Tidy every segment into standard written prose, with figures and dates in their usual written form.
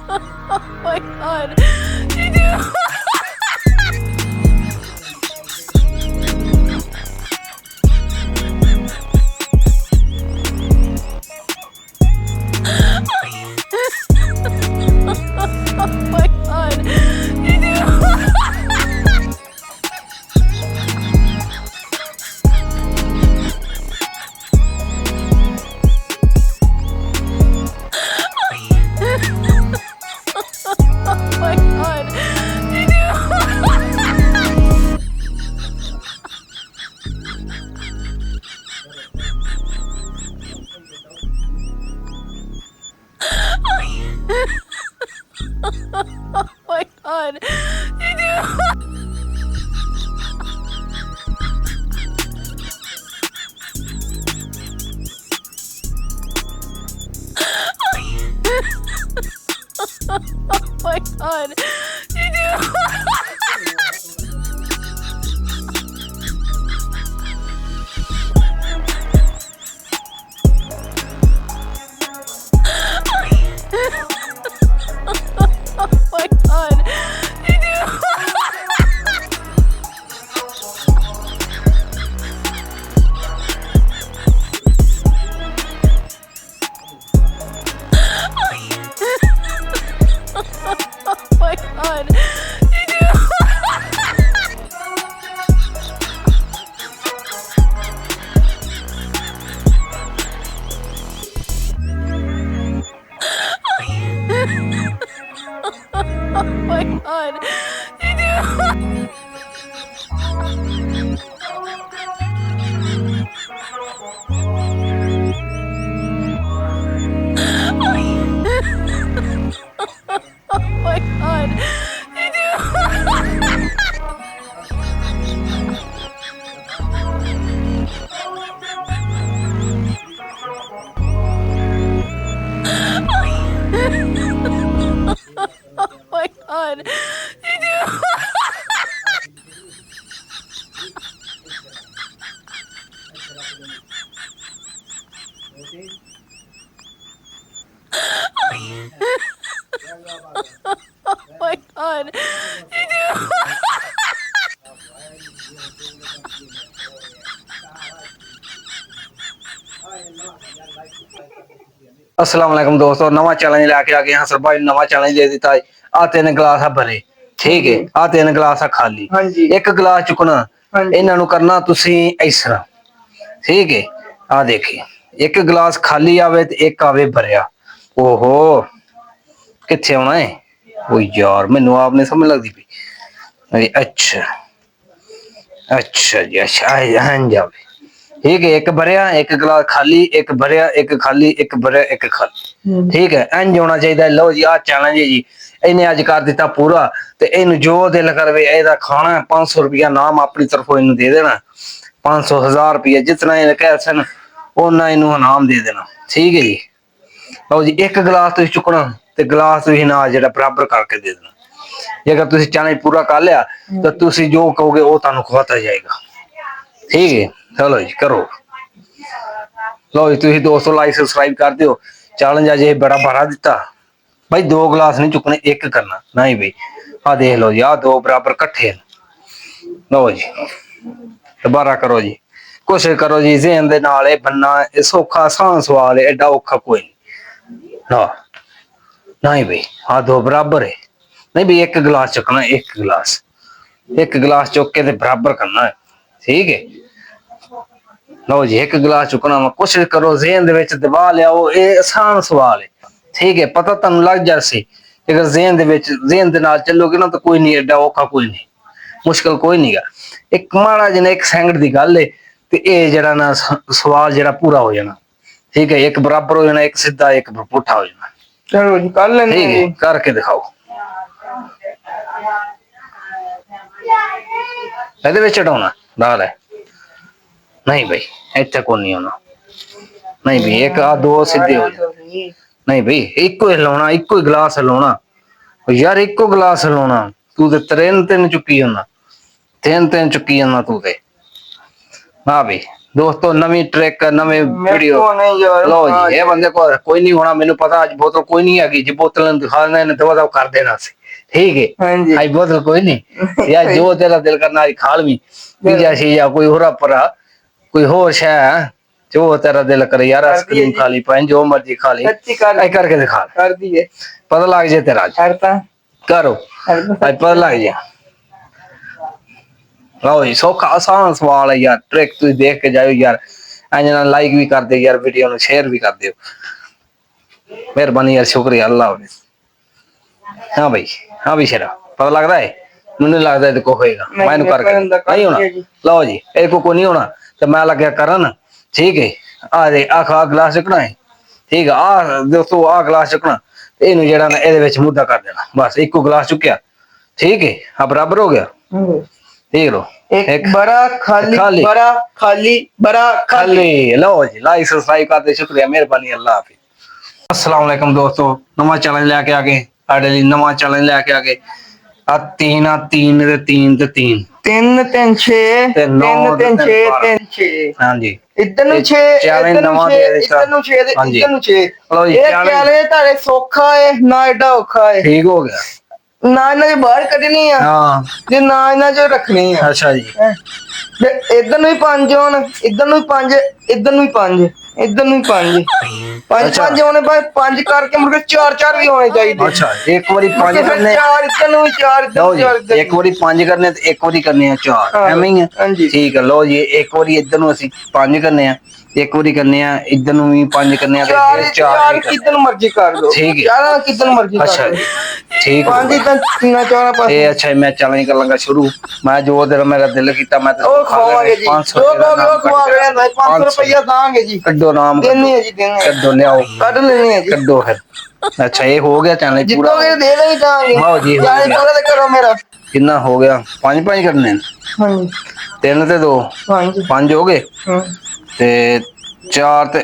Oh my god. Did you? Oh my god. Did you? Oh my god. Did you? Oh my god. Did you? Oh my god. Did you? Oh my god. Did you? Oh my god. Did you? Oh my god. Did you? Oh my god. Did you? Oh my god. Did you? Oh my god. Did you? अस्सलाम वालेकुम दोस्तों, नवा challenge लेके आ गए हैं। Sir भाई नवा challenge दे दिता है। आ 3 गिलास आ भरे, ठीक है। आ 3 गिलास आ खाली, एक गिलास चुकना। इन्हां नू करना तुसी इस तरह, ठीक है। आ देखिए, एक गिलास खाली आवे ते एक आवे भरिया। ओहो, किथे आना है? ओ यार, मैनू आप नहीं समझ लगदी पई। अरे अच्छा अच्छा जी, अच्छा हाँ जावे, ठीक है। एक भरिया, एक गिलास खाली, एक भरिया, एक खाली, एक भरिया, एक खाली, ठीक है। इंज होना चाहिए। लो जी, आ चैलेंज है जी। इन्हें अज कर दिता पूरा, ते इन जो दिल करवे एदा खाना है। 500 रुपया नाम अपनी तरफों इन दे देना। 500 1000 रुपया जितना इन कह सन उन्ना इन इनाम दे देना, ठीक है जी। लो जी, एक गिलास तुम चुकना ते गिलास तुम ना जरा बराबर करके दे देना। जे अगर तुम चैलेंज पूरा कर लिया तो तुम जो कहोगे वो तुहानू खवाता जाएगा, ठीक है। चलो जी, करो। लो जी, तुम दोस्तों लाइक सब्सक्राइब कर दियो। चैलेंज अज बड़ा बड़ा दिता भाई। 2 गिलास नहीं चुकने, एक करना नहीं भाई। आ देख लो जी, आ 2 बराबर कट्ठे। लो जी, दोबारा करो जी, कोशिश करो जी। ज़हन दे नाल बनना सौखा आसान सवाल है, एडा औखा कोई नहीं। हाँ नहीं भाई, हाँ 2 बराबर है। नहीं भाई, एक गिलास चुकना, एक गिलास चुक के बराबर करना है, ठीक है। लो जी, एक गिलास चुकना वा। कोशिश करो ज़हन दे विच दबा लियाओ। ये आसान सवाल है, ठीक है। पता तुहानू लग जासी। अगर ज़हन दे नाल चलोगे ना तो कोई नहीं, एडा औखा कोई नहीं, मुश्किल कोई नहीं गा। एक माड़ा जिहा एक सेकंड दी गल है ते ये जड़ा ना सवाल जड़ा पूरा हो जाना, ठीक है। एक बराबर हो जाना, एक सीधा, एक पुट्ठा हो जाना। चलो जी, कर लेंगे ठीक है, करके दिखाओ। ਇਹਦੇ ਵਿੱਚ ਹਟਾਉਣਾ ਨਾਲ है नहीं भाई, ਇੱਥੇ ਕੋਈ नहीं होना। नहीं भाई, एक आ 2 सीधे हो जाए। नहीं भाई, इको ही हिलाउना, इको ही गिलास हिलाउना यार, इको गिलास हिलाउना। तू ते 3 चुकी जाना, 3 चुकी जाना तू ते। हाँ भाई, ਦੋਸਤੋ ਨਵੀਂ ਟ੍ਰਿਕ ਨਵੇਂ ਵੀਡੀਓ नहीं यार ਲਓ ਜੀ ਇਹ ਬੰਦੇ ਕੋਲ ਕੋਈ ਨਹੀਂ ਹੋਣਾ ਮੈਨੂੰ ਪਤਾ ਅੱਜ ਬੋਤਲ ਕੋਈ ਨਹੀਂ ਹੈਗੀ ਜੇ ਬੋਤਲ ਨੂੰ ਦਿਖਾ ਦੇਣਾ ਇਹਨੇ ਦਵਾ ਦਵਾ ਕਰ ਦੇਣਾ ਸੀ ਠੀਕ ਹੈ हाँ जी ਅੱਜ ਬੋਤਲ ਕੋਈ ਨਹੀਂ ਯਾਰ ਜੋ ਤੇਰਾ ਦਿਲ ਕਰਨਾ ਅੱਜ ਖਾ ਲਵੀਂ ਪੀਜਾ ਸੀ ਜਾਂ ਕੋਈ ਹੋਰ ਪਰਾ ਕੋਈ ਹੋਰ ਸ਼ੈ ਜੋ ਤੇਰਾ ਦਿਲ करे यार आइसक्रीम खा ली पाए जो मर्जी खा ली सच्ची कर ऐ करके दिखा कर दिए पता लग जाए तेरा आज करता करो आज पता लग जाए लो जी सौखा आसान सवाल है यार ट्रिक तुम देख के जाओ यार ऐना लाइक भी कर दे यार वीडियो ਨੂੰ शेयर भी कर दियो मेहरबानी यार शुक्रिया अल्लाह हाफिज हाँ भाई हाँ भी शेरा पता लगता है ਮੈਨੂੰ ਲੱਗਦਾ ਇਹ ਕੋ ਹੋਏਗਾ ਮੈਨੂੰ ਕਰਕੇ ਨਹੀਂ ਹੋਣਾ ਲਓ ਜੀ ਇਹ ਕੋ ਨਹੀਂ ਹੋਣਾ ਤੇ ਮੈਂ ਲੱਗਿਆ ਕਰਨ ਠੀਕ ਹੈ ਆ ਦੇ ਆ ਖਾ ਗਲਾਸ ਚੁੱਕਣਾ ਹੈ ਠੀਕ ਆ ਦੋਸਤੋ ਆ ਗਲਾਸ ਚੁੱਕਣਾ ਇਹਨੂੰ ਜਿਹੜਾ ਨਾ ਇਹਦੇ ਵਿੱਚ ਮੁੱਦਾ ਕਰ ਦੇਣਾ ਬਸ ਇੱਕੋ ਗਲਾਸ ਚੁੱਕਿਆ ਠੀਕ ਹੈ ਆ ਬਰਾਬਰ ਹੋ ਗਿਆ ਠੀਕ ਲੋ एक बड़ा खाली बड़ा खाली बड़ा खाली लो जी लाइक सब्सक्राइब करते शुक्रिया मेहरबानी अल्लाह हाफिज अस्सलाम वालेकुम दोस्तों नवा चैलेंज लेके आ गए ਸਾਡੇ ਲਈ ਨਵਾਂ ਚੈलेंज ਲੈ ਕੇ ਆ ਗਏ ਆ 3 ਤੇ 3 ਤੇ 3 तीन तीन छे ਤੇ तीन ਨੌ ਤੇ तीन छे ਬਾਰਾਂ। तीन छे ਹਾਂਜੀ इधर नु ਇਹ छे challenge इधर नु ਨਵਾਂ छे ਦੇ ਦਿੱਤਾ। इधर नु छे ਹਾਂਜੀ। इधर नु छे ਲਓ ਜੀ ये challenge चैलेंज तारे सौखा है ना एडा औखा है ਠੀਕ ਹੋ ਗਿਆ ना इन्हें बाहर कढनी है ਹਾਂ जे ना इन्हें जो रखनी है ਅੱਛਾ ਜੀ इधर नु ही 5 होन इधर नु ही 5 इधर नु ही 5 इधर नु ही 5 5 अच्छा। 5 होने भाई 5 करके मुझे 4 4 भी होने चाहिए ਅੱਛਾ ਇੱਕ ਵਾਰੀ 5 ਕਰਨੇ 4 इधर नु 4 ਲਓ इधर ਜੀ ਇੱਕ ਵਾਰੀ 5 ਕਰਨੇ ਤੇ ਇੱਕ ਵਾਰੀ ਕਰਨੇ ਆ 4 ਹਾਂ, ਐਵੇਂ ਹੀ ਆ ਹਾਂਜੀ। ਠੀਕ ਹੈ ਲਓ ਜੀ ਇੱਕ ਵਾਰੀ ਇੱਧਰ ਨੂੰ ਅਸੀਂ 5 ਕਰਨੇ ਆ ਇੱਕ ਵਾਰੀ ਕਰਨੇ ਆ ਇੱਧਰ ਨੂੰ ਵੀ 5 ਕਰਨੇ ਆ ਤੇ चार ਫਿਰ 4 चार किधर मर्जी कर दो ठीक है। चार किधर मर्जी ਅੱਛਾ कर ਜੀ दो ਠੀਕ पांच ਹੈ इधर तीन चार पास ਇਹ ਅੱਛਾ ਮੈਂ ਚੈलेंज ਕਰਨ ਲੱਗਾ ਸ਼ੁਰੂ ਮੈਂ ਜੋ ਦਿਨ ਮੇਰਾ ਦਿਲ ਕੀਤਾ ਮੈਂ ओ खवाओगे जी जो कहोगे वो खवाओगे नहीं 500 रुपया दांगे जी ਕੱਢੋ ਨਾਮ देनी है जी देनी है ਕੱਢੋ ਲਿਆਓ काट लेनी है जी ਕੱਢੋ ਫਿਰ ਅੱਛਾ ਇਹ ਹੋ ਗਿਆ ਚੈलेंज ਪੂਰਾ जितोगे दे देंगे दांगे हाँ जी, हो चाहे गया। पूरा तो करो मेरा ਕਿੰਨਾ ਹੋ ਗਿਆ 5 ਕਰਨੇ ਨੇ हां जी 3 ਤੇ 2 हां जी 5 ਹੋ ਗਏ हां ਤੇ 4 ਤੇ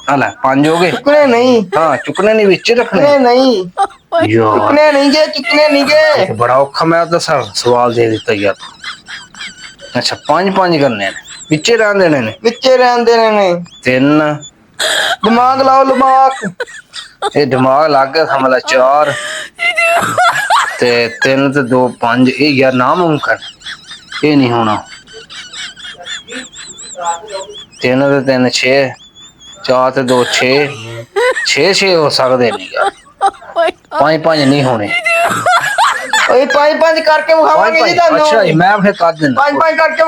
ਹਲਾ 5 ਹੋ ਗਏ चुकने नहीं ਹਾਂ ਚੁੱਕਣੇ ਨਹੀਂ ਵਿੱਚ ਹੀ ਰੱਖਣੇ चुकने नहीं ਯਾਰ चुकने नहीं के चुकने नहीं के ਇਹ ਬੜਾ ਔਖਾ ਮੈਂ ਤਾਂ ਸਵਾਲ ਦੇ ਦਿੱਤਾ ਯਾਰ ਅੱਛਾ 5 ਕਰਨੇ ਨੇ ਵਿੱਚ ਹੀ ਰਹਿਣ ਦੇਣੇ ਨੇ विचे रहन देने ने 3 दिमाग लाओ दिमाग ਇਹ ਦਿਮਾਗ ਲੱਗ ਗਿਆ ਸਮਝ ਲੈ 4 ਤੇ 3 ਤੇ 2 5 ਇਹ ਯਾਰ ਨਾ ਮੁਮਕਨ ਇਹ ਨਹੀਂ ਹੋਣਾ 3 ਤੇ 3 6 4 ਤੇ 2 6 6 ਹੋ ਸਕਦੇ ਨੇ ਯਾਰ 5 ਨਹੀਂ ਹੋਣੇ ओए 5 5 करके ਪੰਜ खावांगे जी ਪੰਜ ਅੱਛਾ ਜੀ ਤੁਹਾਨੂੰ ਮੈਂ ਫਿਰ ਕਰ ਦਿੰਦਾ 5 5 करके